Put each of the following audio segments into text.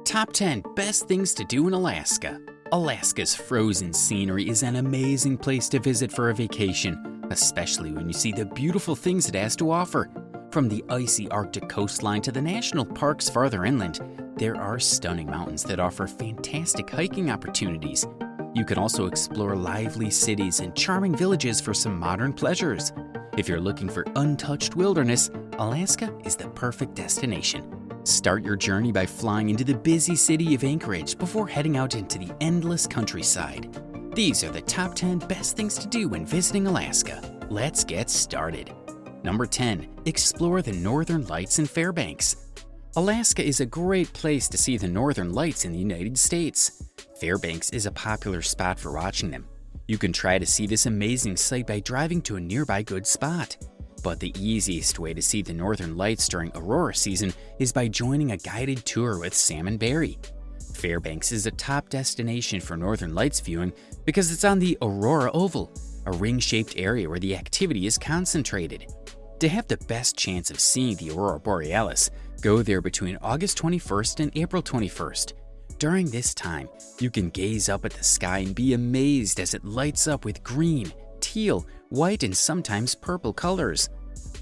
Top 10 Best Things to Do in Alaska. Alaska's frozen scenery is an amazing place to visit for a vacation, especially when you see the beautiful things it has to offer. From the icy Arctic coastline to the national parks farther inland, there are stunning mountains that offer fantastic hiking opportunities. You can also explore lively cities and charming villages for some modern pleasures. If you're looking for untouched wilderness, Alaska is the perfect destination. Start your journey by flying into the busy city of Anchorage before heading out into the endless countryside. These are the top 10 best things to do when visiting Alaska. Let's get started. Number 10. Explore the Northern Lights in Fairbanks. Alaska is a great place to see the Northern Lights in the United States. Fairbanks is a popular spot for watching them. You can try to see this amazing sight by driving to a nearby good spot. But the easiest way to see the Northern Lights during Aurora season is by joining a guided tour with Sam and Barry. Fairbanks is a top destination for Northern Lights viewing because it's on the Aurora Oval, a ring-shaped area where the activity is concentrated. To have the best chance of seeing the Aurora Borealis, go there between August 21st and April 21st. During this time, you can gaze up at the sky and be amazed as it lights up with green, teal, white, and sometimes purple colors.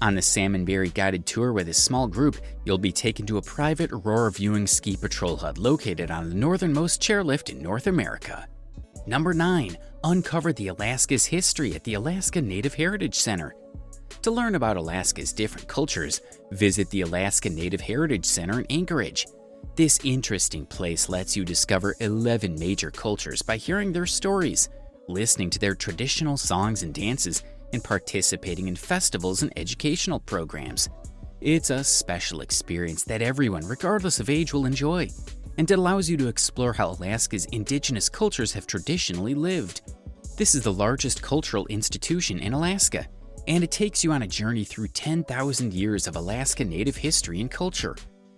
On the Sam and Barry guided tour with a small group, you'll be taken to a private Aurora viewing ski patrol hut located on the northernmost chairlift in North America. Number 9. Uncover the Alaska's history at the Alaska Native Heritage Center. To learn about Alaska's different cultures, visit the Alaska Native Heritage Center in Anchorage. This interesting place lets you discover 11 major cultures by hearing their stories, listening to their traditional songs and dances, and participating in festivals and educational programs. It's a special experience that everyone, regardless of age, will enjoy, and it allows you to explore how Alaska's indigenous cultures have traditionally lived. This is the largest cultural institution in Alaska, and it takes you on a journey through 10,000 years of Alaska Native history and culture.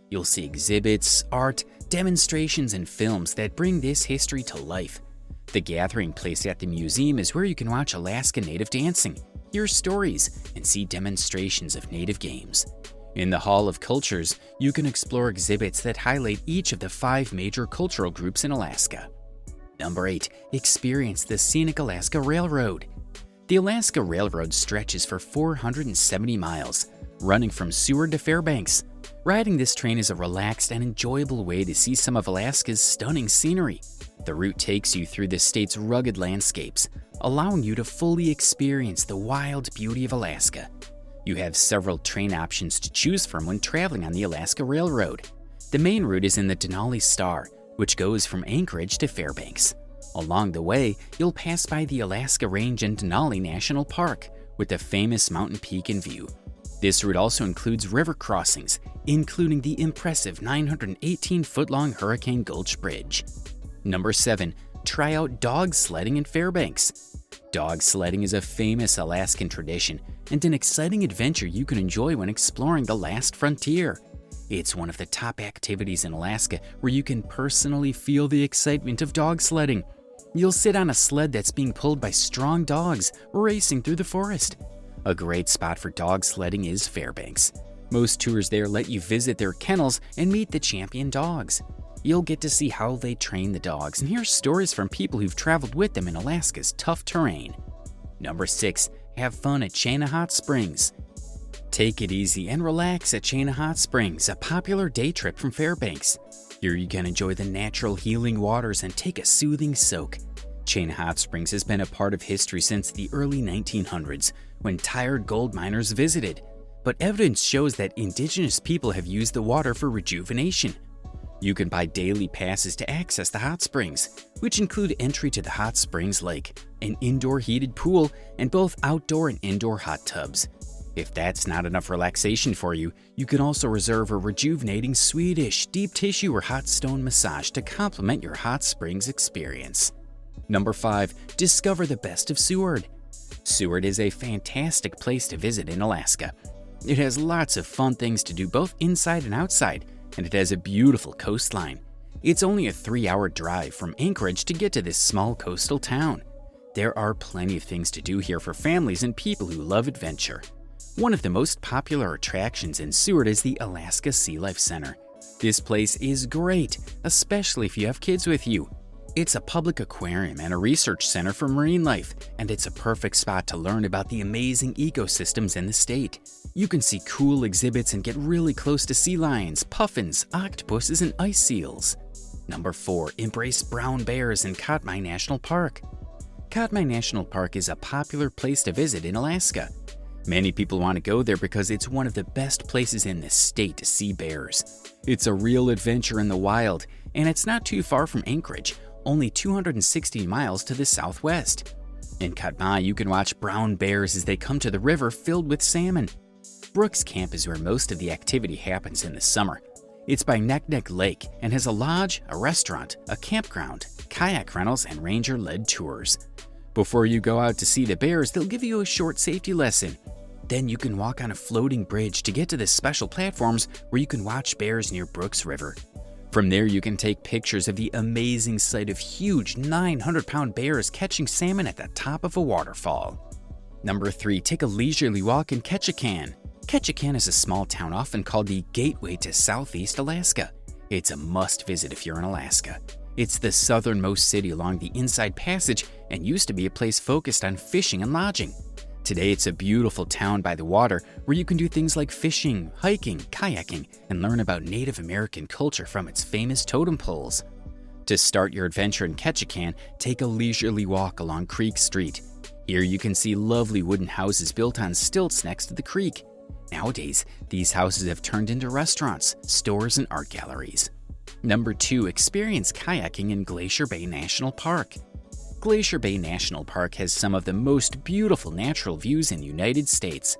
You'll see exhibits, art, demonstrations, and films that bring this history to life. The gathering place at the museum is where you can watch Alaska Native dancing, hear stories, and see demonstrations of Native games. In the Hall of Cultures, you can explore exhibits that highlight each of the 5 major cultural groups in Alaska. Number 8. Experience the Scenic Alaska Railroad. The Alaska Railroad stretches for 470 miles, running from Seward to Fairbanks. Riding this train is a relaxed and enjoyable way to see some of Alaska's stunning scenery. The route takes you through the state's rugged landscapes, allowing you to fully experience the wild beauty of Alaska. You have several train options to choose from when traveling on the Alaska Railroad. The main route is in the Denali Star, which goes from Anchorage to Fairbanks. Along the way, you'll pass by the Alaska Range and Denali National Park, with the famous mountain peak in view. This route also includes river crossings, including the impressive 918-foot-long Hurricane Gulch Bridge. Number 7. Try out dog sledding in Fairbanks. Dog sledding is a famous Alaskan tradition and an exciting adventure you can enjoy when exploring the last frontier. It's one of the top activities in Alaska where you can personally feel the excitement of dog sledding. You'll sit on a sled that's being pulled by strong dogs racing through the forest. A great spot for dog sledding is Fairbanks. Most tours there let you visit their kennels and meet the champion dogs. You'll get to see how they train the dogs and hear stories from people who've traveled with them in Alaska's tough terrain. Number 6. Have fun at Chena Hot Springs. Take it easy and relax at Chena Hot Springs, a popular day trip from Fairbanks. Here you can enjoy the natural healing waters and take a soothing soak. Chena Hot Springs has been a part of history since the early 1900s, when tired gold miners visited. But evidence shows that indigenous people have used the water for rejuvenation. You can buy daily passes to access the hot springs, which include entry to the hot springs lake, an indoor heated pool, and both outdoor and indoor hot tubs. If that's not enough relaxation for you, you can also reserve a rejuvenating Swedish deep tissue or hot stone massage to complement your hot springs experience. Number 5. Discover the best of Seward. Seward is a fantastic place to visit in Alaska. It has lots of fun things to do both inside and outside, and it has a beautiful coastline. It's only a 3-hour drive from Anchorage to get to this small coastal town. There are plenty of things to do here for families and people who love adventure. One of the most popular attractions in Seward is the Alaska Sea Life Center, This place is great, especially if you have kids with you. It's a public aquarium and a research center for marine life, and it's a perfect spot to learn about the amazing ecosystems in the state. You can see cool exhibits and get really close to sea lions, puffins, octopuses, and ice seals. Number 4. Embrace brown bears in Katmai National Park. Katmai National Park is a popular place to visit in Alaska. Many people want to go there because it's one of the best places in the state to see bears. It's a real adventure in the wild, and it's not too far from Anchorage, only 260 miles to the southwest. In Katmai, you can watch brown bears as they come to the river filled with salmon. Brooks Camp is where most of the activity happens in the summer. It's by Neck Neck Lake and has a lodge, a restaurant, a campground, kayak rentals, and ranger-led tours. Before you go out to see the bears, they'll give you a short safety lesson. Then you can walk on a floating bridge to get to the special platforms where you can watch bears near Brooks River. From there, you can take pictures of the amazing sight of huge 900-pound bears catching salmon at the top of a waterfall. Number 3. Take a leisurely walk in Ketchikan. Ketchikan is a small town often called the Gateway to Southeast Alaska. It's a must-visit if you're in Alaska. It's the southernmost city along the Inside Passage and used to be a place focused on fishing and lodging. Today, it's a beautiful town by the water where you can do things like fishing, hiking, kayaking, and learn about Native American culture from its famous totem poles. To start your adventure in Ketchikan, take a leisurely walk along Creek Street. Here you can see lovely wooden houses built on stilts next to the creek. Nowadays, these houses have turned into restaurants, stores, and art galleries. Number 2. Experience kayaking in Glacier Bay National Park. Glacier Bay National Park has some of the most beautiful natural views in the United States.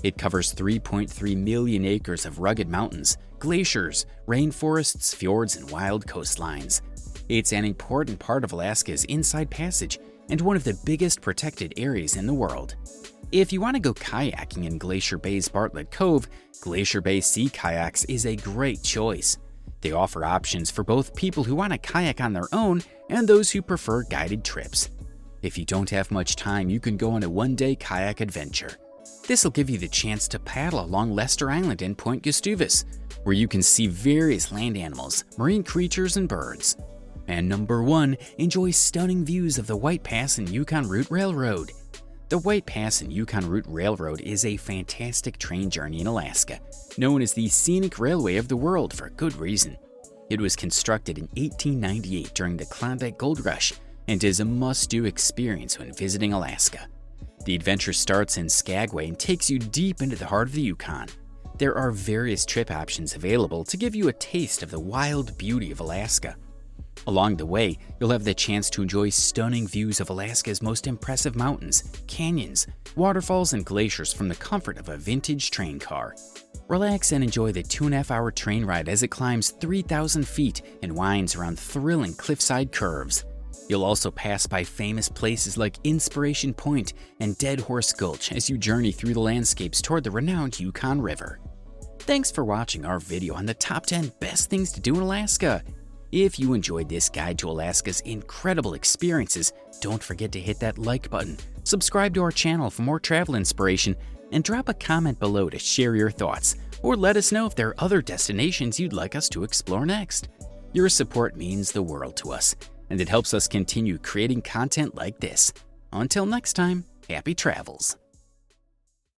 It covers 3.3 million acres of rugged mountains, glaciers, rainforests, fjords, and wild coastlines. It's an important part of Alaska's Inside Passage and one of the biggest protected areas in the world. If you want to go kayaking in Glacier Bay's Bartlett Cove, Glacier Bay Sea Kayaks is a great choice. They offer options for both people who want to kayak on their own and those who prefer guided trips. If you don't have much time, you can go on a one-day kayak adventure. This will give you the chance to paddle along Lester Island and Point Gustavus, where you can see various land animals, marine creatures, and birds. And number 1, enjoy stunning views of the White Pass and Yukon Route Railroad. The White Pass and Yukon Route Railroad is a fantastic train journey in Alaska, known as the scenic railway of the world for good reason. It was constructed in 1898 during the Klondike Gold Rush and is a must-do experience when visiting Alaska. The adventure starts in Skagway and takes you deep into the heart of the Yukon. There are various trip options available to give you a taste of the wild beauty of Alaska. Along the way, you'll have the chance to enjoy stunning views of Alaska's most impressive mountains, canyons, waterfalls, and glaciers from the comfort of a vintage train car. Relax and enjoy the 2.5-hour train ride as it climbs 3,000 feet and winds around thrilling cliffside curves. You'll also pass by famous places like Inspiration Point and Dead Horse Gulch as you journey through the landscapes toward the renowned Yukon River. Thanks for watching our video on the top 10 best things to do in Alaska. If you enjoyed this guide to Alaska's incredible experiences, don't forget to hit that like button, subscribe to our channel for more travel inspiration, and drop a comment below to share your thoughts, or let us know if there are other destinations you'd like us to explore next. Your support means the world to us, and it helps us continue creating content like this. Until next time, happy travels.